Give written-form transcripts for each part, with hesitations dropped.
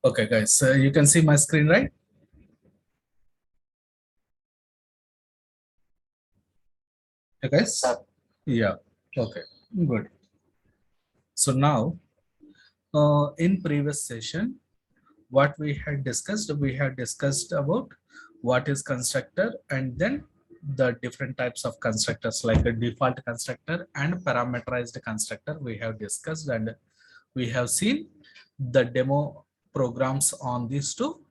Okay, guys, so you can see my screen, right? Okay, guys. Yeah. Okay. Good. So now, in previous session, what we had discussed about what is constructor and then the different types of constructors like a default constructor and parameterized constructor we have discussed, and we have seen the demo programs on these two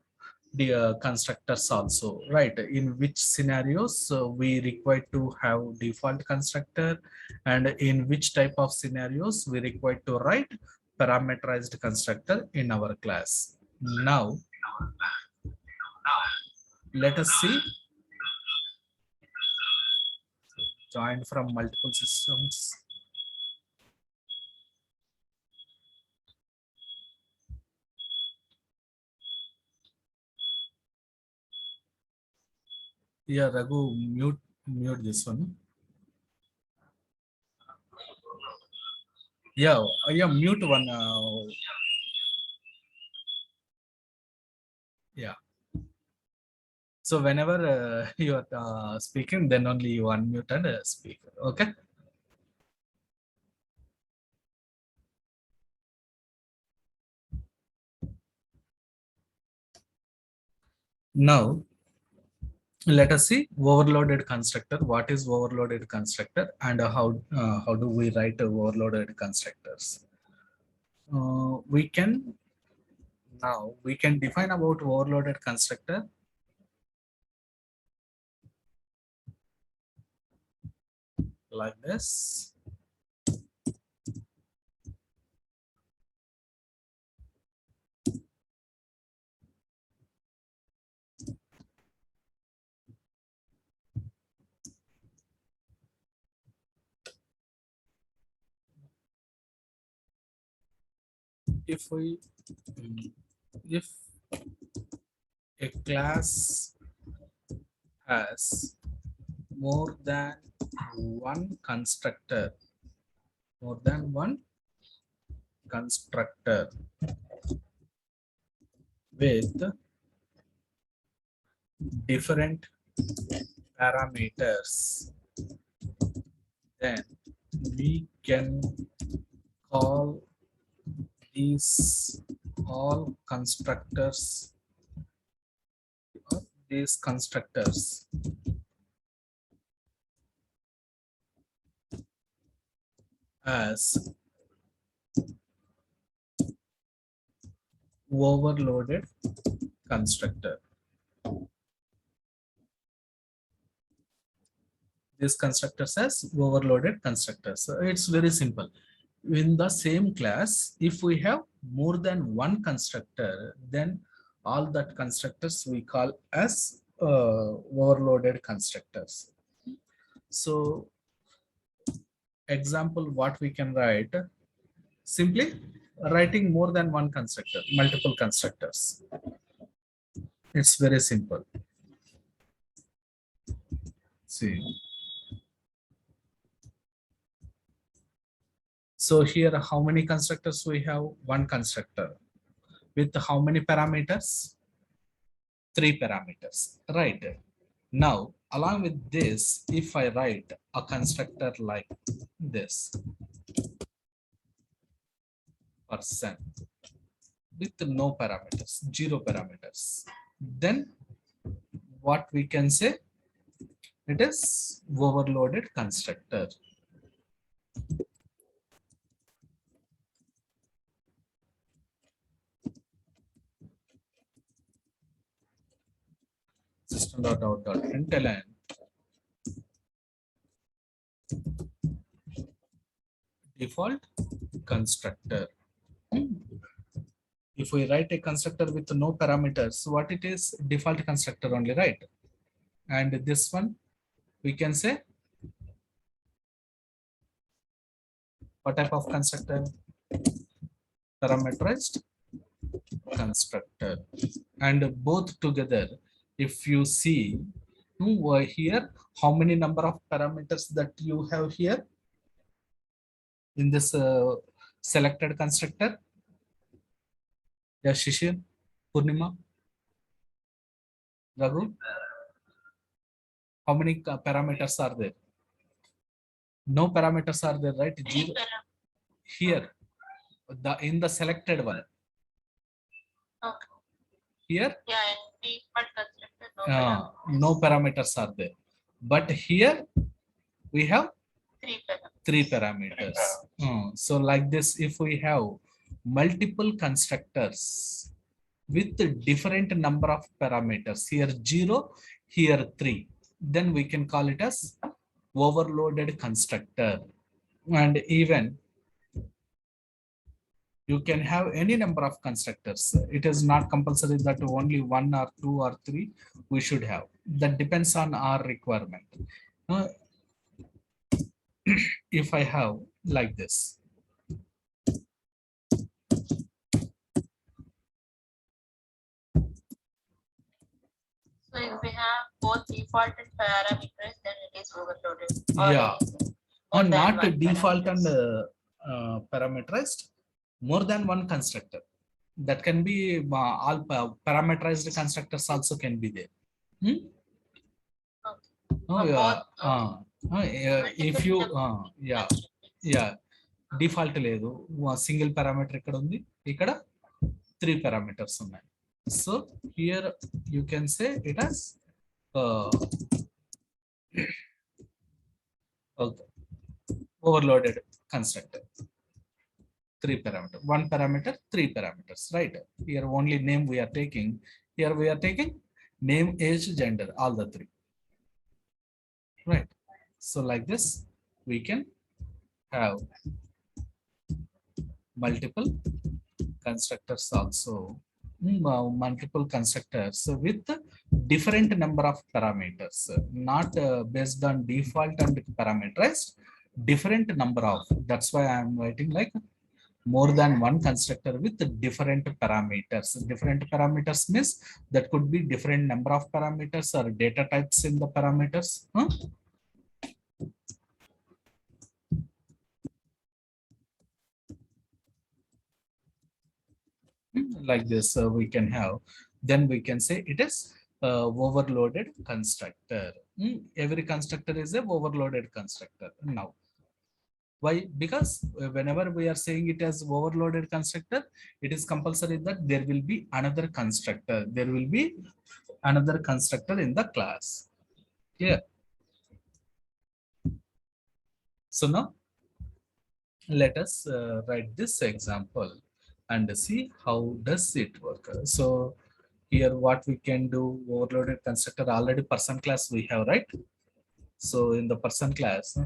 the constructors also, right? In which scenarios we require to have default constructor, and in which type of scenarios we require to write parameterized constructor in our class. Now let us see, joined from multiple systems. Yeah, Raghu, mute this one. Yeah, yeah, mute one. Yeah. So whenever you are speaking, then only you unmute and speak. Okay. Now let us see overloaded constructor. What is overloaded constructor, and how do we write overloaded constructors? We can now we can define about overloaded constructor like this. If we if a class has more than one constructor, more than one constructor with different parameters, then we can call these all constructors, or these constructors as overloaded constructor. These constructors as overloaded constructors. So it's very simple. In the same class, if we have more than one constructor, then all that constructors we call as overloaded constructors. So example, what we can write, simply writing more than one constructor, multiple constructors. It's very simple. See. So here, how many constructors we have? One constructor with how many parameters? Three parameters, right? Now, along with this, if I write a constructor like this, person with no parameters, zero parameters, then what we can say? It is overloaded constructor. System.out.println default constructor. If we write a constructor with no parameters, what it is? Default constructor only, right? And this one we can say what type of constructor? Parameterized constructor. And both together, if you see here, how many number of parameters that you have here in this selected constructor? Yeah, Shishir. Purnima, Raghu, how many parameters are there? No parameters are there, right? Zero. Here, in the selected one. Okay. Here, Yeah, in default constructor, no parameters are there. But here we have three parameters. three parameters. So like this, if we have multiple constructors with different number of parameters, here 0, here 3, then we can call it as overloaded constructor. And even you can have any number of constructors. It is not compulsory that only 1 or 2 or 3 we should have. That depends on our requirement. If I have like this, so if we have both default and parameters, then it is overloaded. Yeah, and not default parameters. And parameterized, more than one constructor. That can be all parameterized constructors also can be there. Hmm? Okay. Oh yeah. If you yeah, default లేదు, single parameter ఇక్కడ ఉంది, ఇక్కడ 3 parameters ఉన్నాయి. So here you can say it as overloaded constructor. 3 parameter, 1 parameter, 3 parameters, right? Here only name we are taking. Here we are taking name, age, gender, all the 3, right? So like this, we can have multiple constructors also. Multiple constructors with different number of parameters, not based on default and parameterized, different number of. That's why I am writing like more than one constructor with different parameters. Different parameters means that could be different number of parameters or data types in the parameters. Like this, we can have, then we can say it is overloaded constructor. Every constructor is a overloaded constructor. Now why? Because whenever we are saying it as overloaded constructor, it is compulsory that there will be another constructor, there will be another constructor in the class. Yeah. So now let us write this example and see how does it work. So here what we can do, overloaded constructor, already person class we have, right? So in the person class,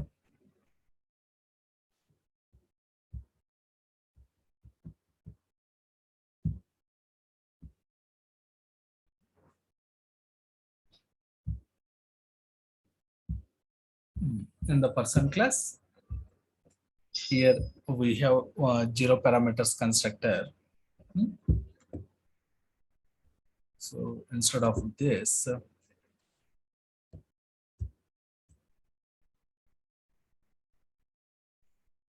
in the person class, here we have 0 parameters constructor. So instead of this,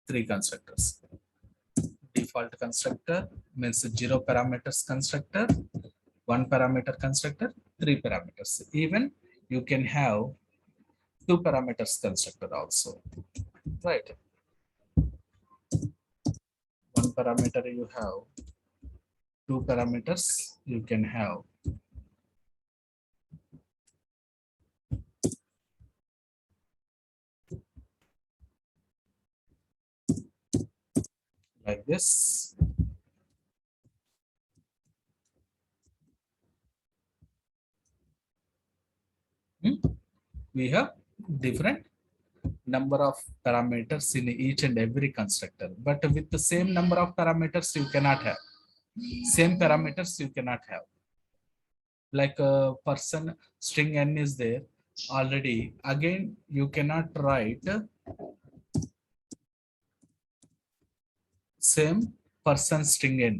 3 constructors. Default constructor means 0 parameters constructor, 1 parameter constructor, 3 parameters. Even you can have 2 parameters constructor also, right? 1 parameter you have, 2 parameters you can have. Like this. We have different number of parameters in each and every constructor, but with the same number of parameters you cannot have. Same parameters you cannot have. Like a person string n is there already. Again, you cannot write same person string n.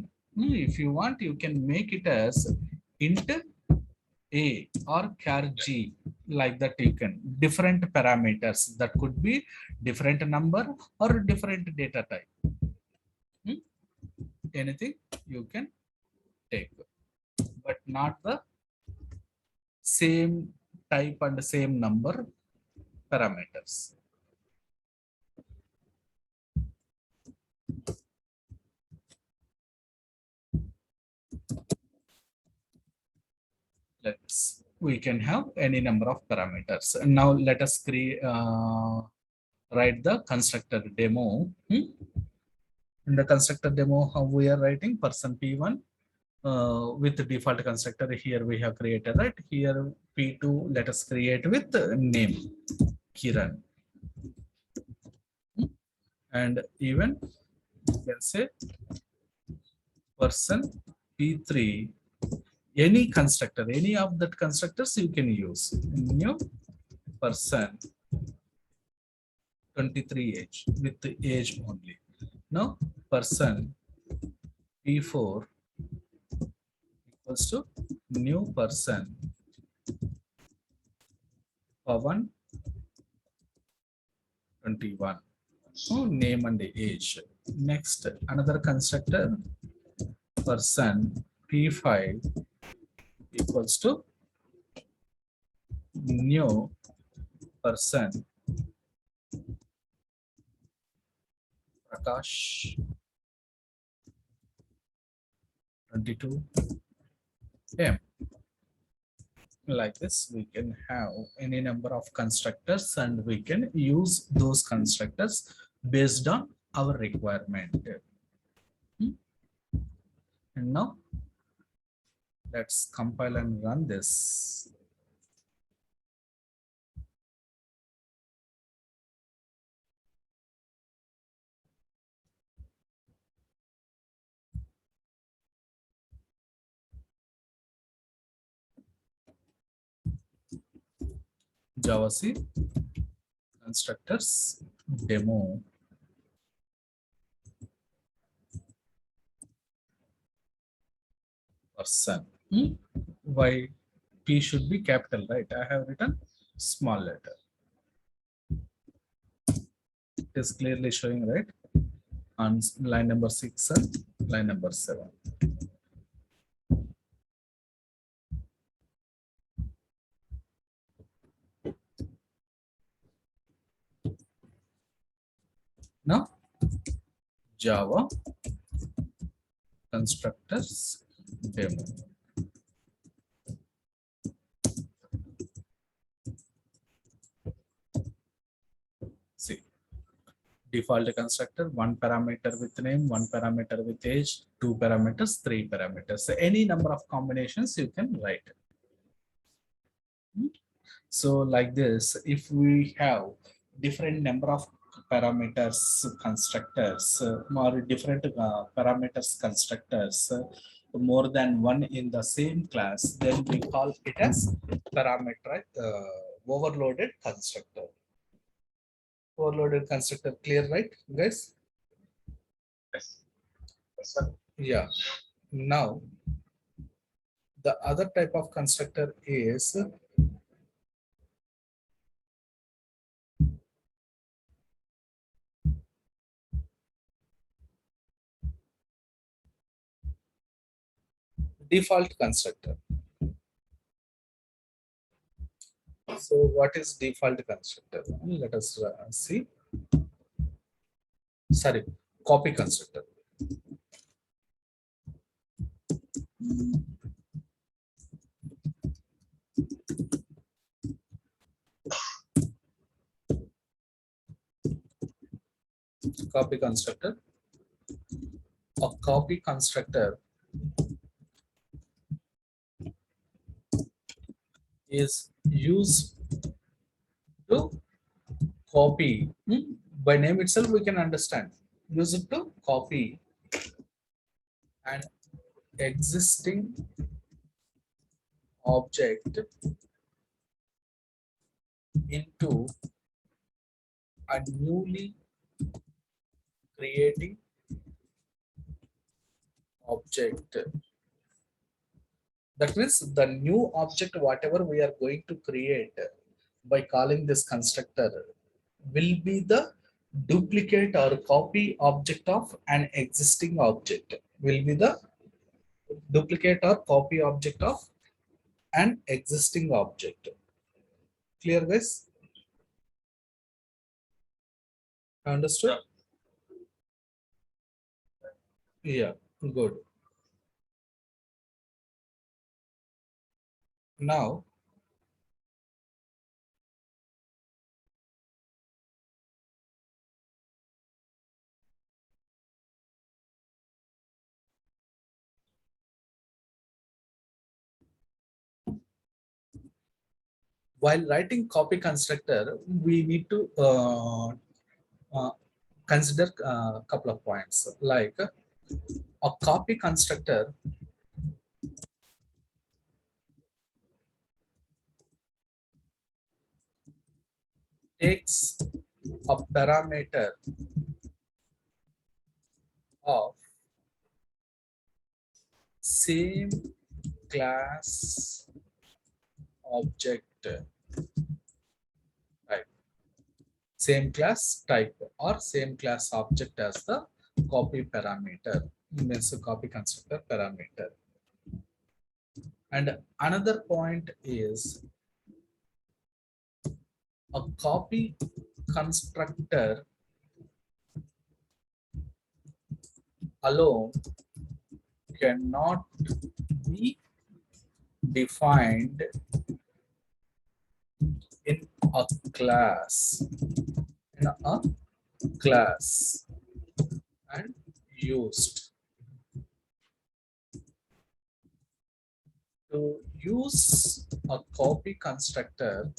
If you want, you can make it as int a or char g, like that. You can different parameters that could be different number or different data type. Anything you can take. but not the same type and same number parameters. We can have any number of parameters. And now let us write the constructor demo. In the constructor demo, how we are writing person P1 with the default constructor here we have created, right? Here P2, let us create with the name Kiran. And even you can say person P3, any constructor, any of that constructors you can use. New person 23 age with the age only. Now person P4 equals to new person Pavan 21. Oh, name and age. Next, another constructor person P5 equals to new person Prakash 22 M. Like this, we can have any number of constructors and we can use those constructors based on our requirement. And now let's compile and run this. JavaC constructors demo. Person. Why P should be capital, right? I have written small letter. It is clearly showing, right? On line number 6 and line number 7. Now, Java constructors demo. See, default constructor, one parameter with name, one parameter with age, two parameters, three parameters. So any number of combinations you can write. So like this, if we have different number of parameters constructors or different parameters constructors, more than one in the same class, then we call it as parameter overloaded constructor. Overloaded constructor, clear, right, guys? Yes. Yes, sir. Yeah. Now, the other type of constructor is default constructor. So what is default constructor? Let us see. Sorry, copy constructor. Copy constructor. A copy constructor is used to copy. By name itself, we can understand. Use it to copy an existing object into a newly creating object. That means the new object, whatever we are going to create by calling this constructor, will be the duplicate or copy object of an existing object. Will be the duplicate or copy object of an existing object. Clear, guys? Understood? Yeah, good. Now, while writing copy constructor, we need to uh, consider a couple of points. Like a copy constructor takes a parameter of same class object, right? Same class type or same class object as the copy parameter, means a copy constructor parameter. And another point is a copy constructor alone cannot be defined in a class, and used. To use a copy constructor,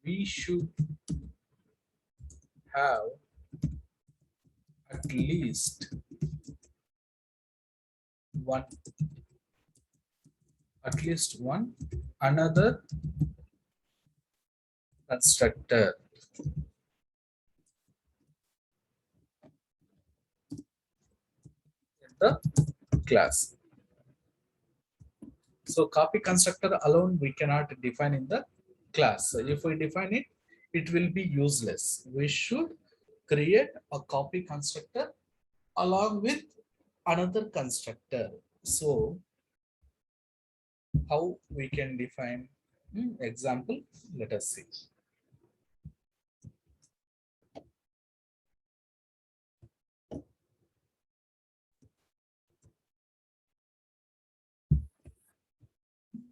we should have at least one another constructor in the class. So copy constructor alone we cannot define in the class. So if we define it, it will be useless. We should create a copy constructor along with another constructor. So how we can define example? Let us see.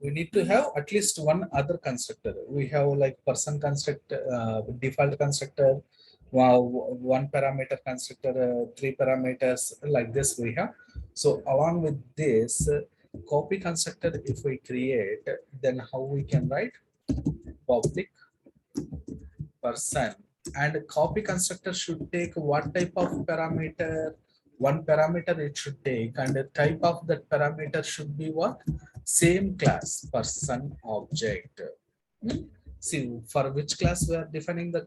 We need to have at least one other constructor. We have like person constructor, default constructor, wow, one parameter constructor, three parameters, like this we have. So along with this copy constructor, if we create, then how we can write public person, and copy constructor should take what type of parameter? One parameter it should take, and the type of that parameter should be what? Same class person object. See, for which class we are defining the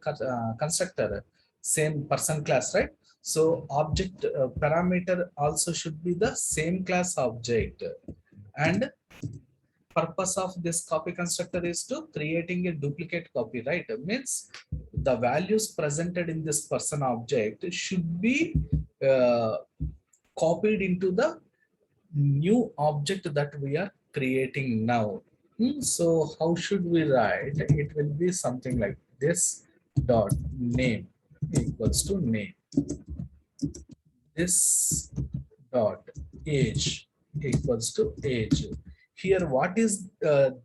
constructor? Same person class, right? So object parameter also should be the same class object, and purpose of this copy constructor is to creating a duplicate copy, right? Means the values presented in this person object should be copied into the new object that we are creating now. So how should we write? It will be something like this: dot name equals to name. This dot age equals to age. Here, what is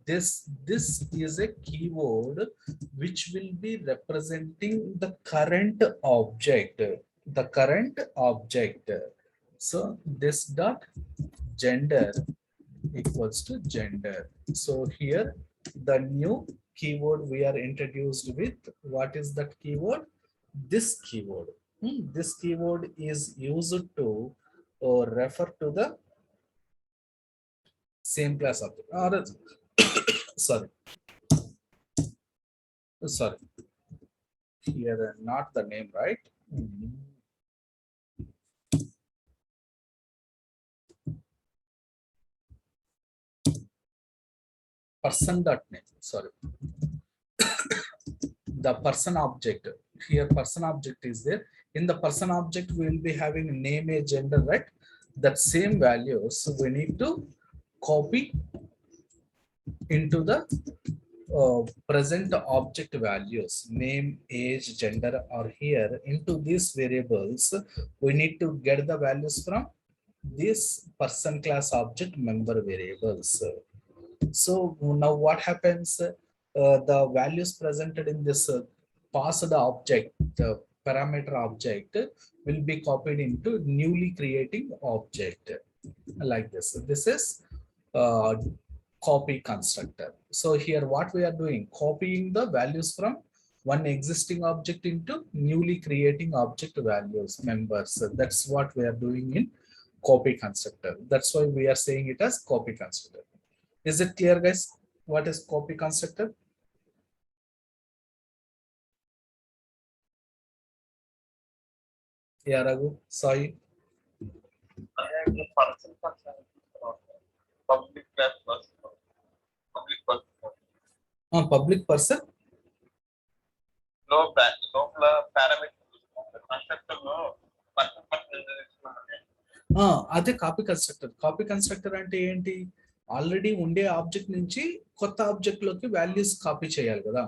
this? This is a keyword which will be representing the current object. The current object. So this dot gender equals to gender. So here the new keyword we are introduced with. What is that keyword? This keyword. This keyword is used to refer to the same class object. Or sorry, sorry. Here not the name, right? Person dot name. Sorry. The person object. Here person object is there. In the person object, we will be having name, age, gender, right? That same values we need to copy into the present object values, name, age, gender are here. Into these variables, we need to get the values from this person class object member variables. So now what happens? The values presented in this passed object, the parameter object, will be copied into newly creating object like this. This is uh, copy constructor. So here what we are doing, copying the values from one existing object into newly creating object values members. So that's what we are doing in copy constructor. That's why we are saying it as copy constructor. Is it clear, guys? What is copy constructor? Yeah, Raghu, sorry. And the person public class person, public person, Public person. no batch, no parameter, the constructor, no person. అదే copy constructor. Copy constructor అంటే ఏంటి? Already ఉండే object నుంచి కొత్త object లోకి values copy చేయాలి కదా.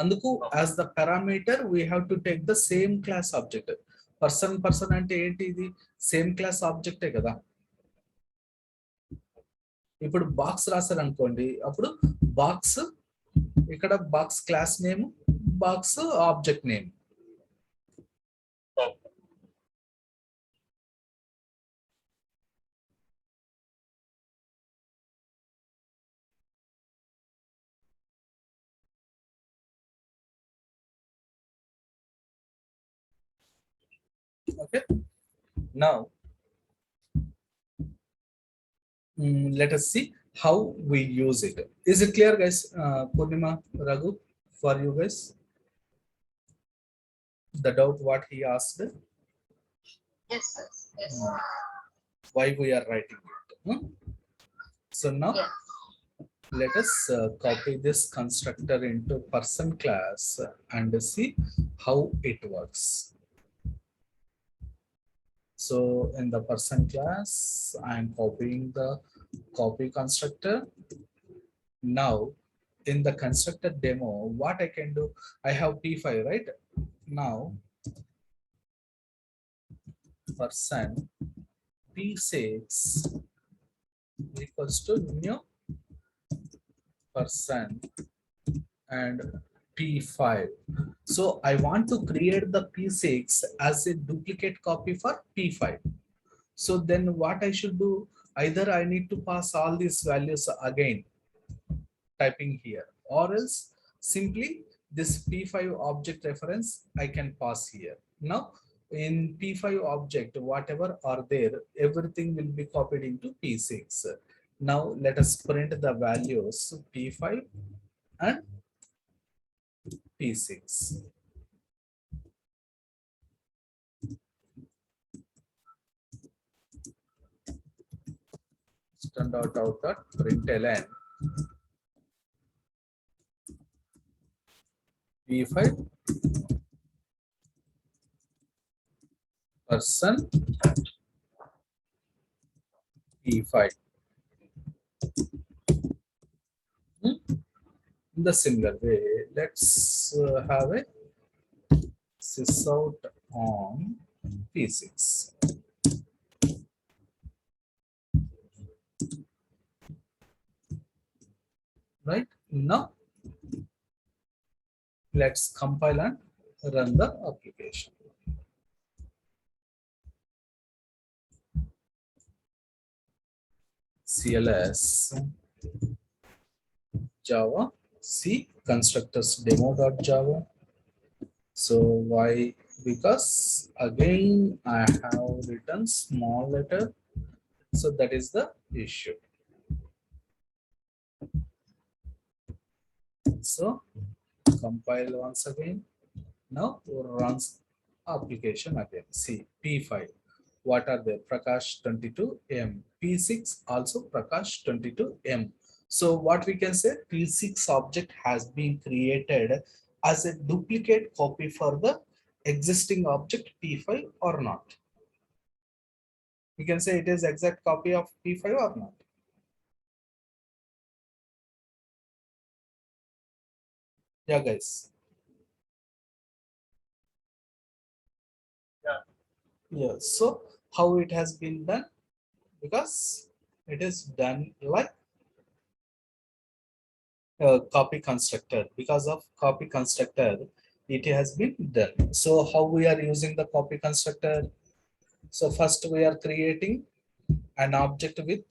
అందుకు as the parameter we have to take the same class object. Person అంటే ఏంటి? ఇది సేమ్ క్లాస్ ఆబ్జెక్టే కదా. ఇప్పుడు బాక్స్ రాశారు అనుకోండి, అప్పుడు బాక్స్ ఇక్కడ box class name, box object name. Okay, now let us see how we use it. Is it clear, guys? Purnima, Raghu, for you guys, the doubt what he asked? Yes, sir. Yes. Why we are writing it? So now Yes. let us copy this constructor into person class and see how it works. So in the person class, I am copying the copy constructor. Now in the constructor demo, what I can do, I have P5, right? Now person P6 equals to new person and P5. So I want to create the P6 as a duplicate copy for P5. So then what I should do, either I need to pass all these values again, typing here, or else simply this P5 object reference I can pass here. Now in P5 object, whatever are there, everything will be copied into P6. Now let us print the values P5 and P6. Standout println P5 person P5. In the similar way, let's have a sysout on P6. Right now, let's compile and run the application. CLS Java C constructors demo.java. So why? Because again I have written small letter, so that is the issue. So compile once again. Now runs application again. See P5. What are they? Prakash 22M. P6 also Prakash 22M. So what we can say, P6 object has been created as a duplicate copy for the existing object P5 or not. You can say it is exact copy of P5 or not. Yeah, guys. Yeah. Yeah. So how it has been done? Because it is done like a copy constructor. Because of copy constructor, it has been done. So how we are using the copy constructor? So first we are creating an object with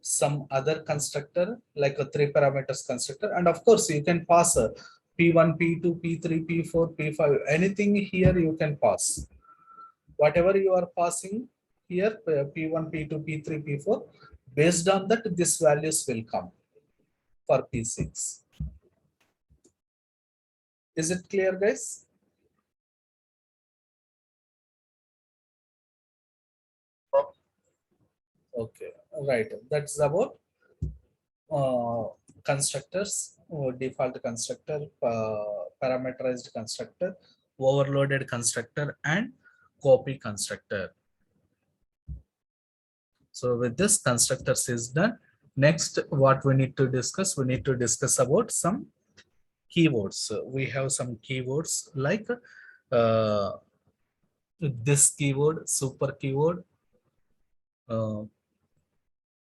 some other constructor like a 3 parameters constructor, and of course you can pass a p1 p2 p3 p4 p5, anything here you can pass. Whatever you are passing here, p1 p2 p3 p4, based on that this values will come for p6. Is it clear, guys? Okay, right, that's about uh, constructors, default constructor, parameterized constructor, overloaded constructor, and copy constructor. So with this, constructors is done. Next, what we need to discuss, we need to discuss about some keywords. So we have some keywords like uh, this keyword, super keyword, uh,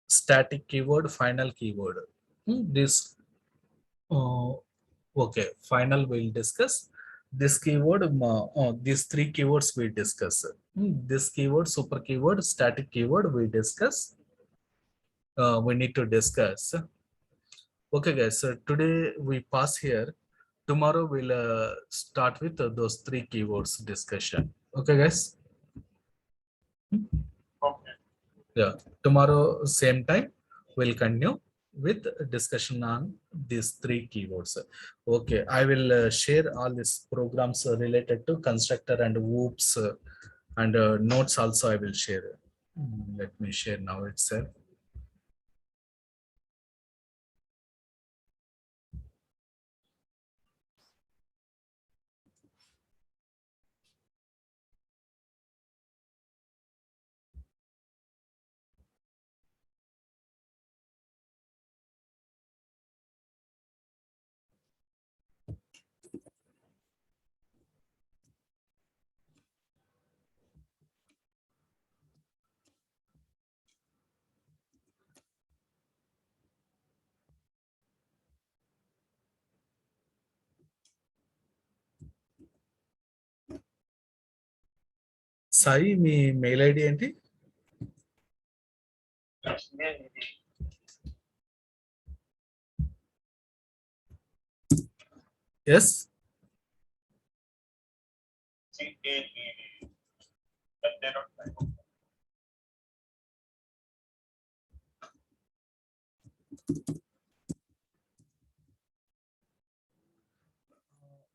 static keyword, final keyword. This okay, final we'll discuss. This keyword, these three keywords we discuss. This keyword, super keyword, static keyword we discuss. We need to discuss. Okay, guys. So today we pass here. Tomorrow we'll start with those three keywords discussion. Okay, guys. Okay. Yeah. Tomorrow same time we'll continue with discussion on these three keywords. Okay, I will share all these programs related to constructor and whoops and notes also I will share. Let me share now itself. Sai మీ mail ID ఏంటి? Yes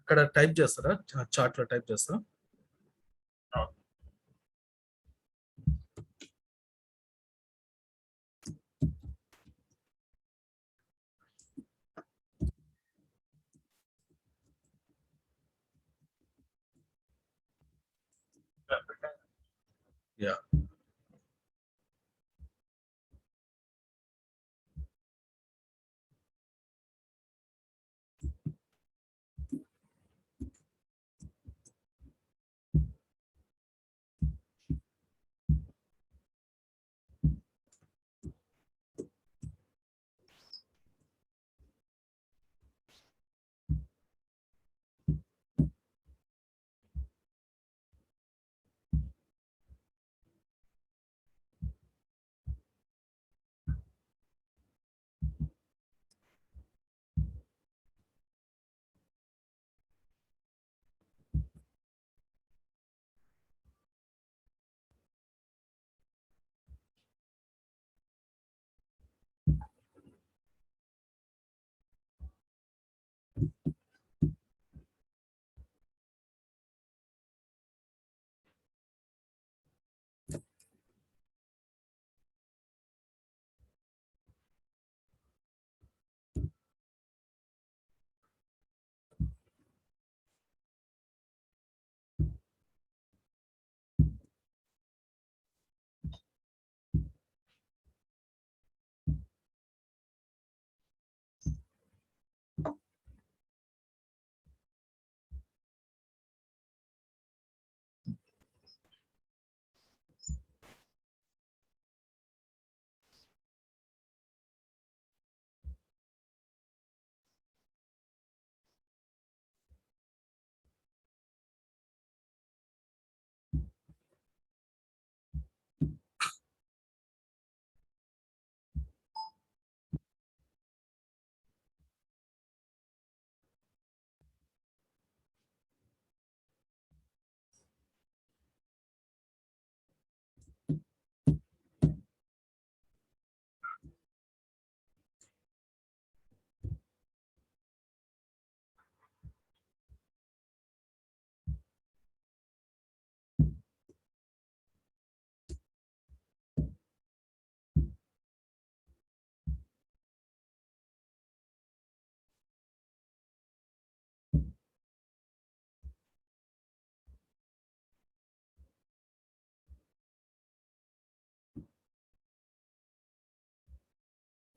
ఇక్కడ type చేస్తారా? Chat లో type చేస్తారా? Yeah.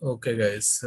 Okay, guys.